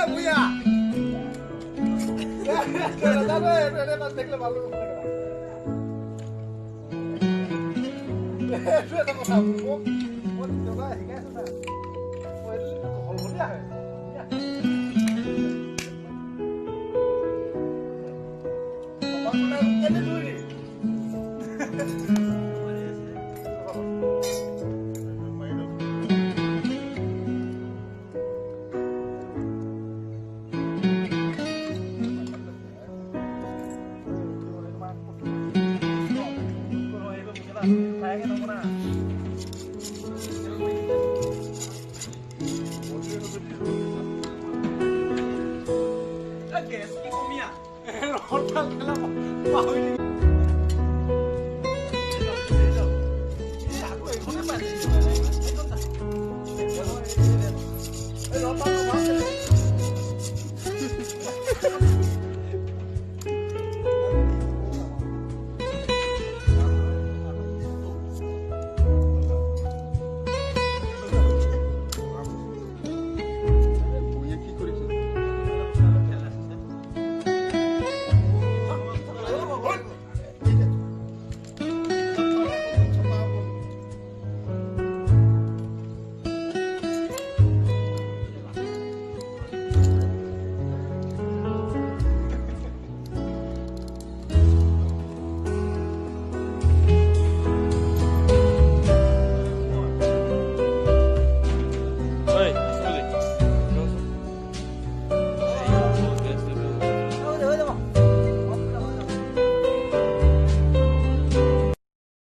বুয়া দাদা এনে মাছ দেখলে ভালো করতে পারে এটা কথা মোক মোক দাদা শিকাইছে না মই হলবলিয়া হয় কেনে ধৰি Guess কি কমিয়া ৰটা খেলা পাহৰি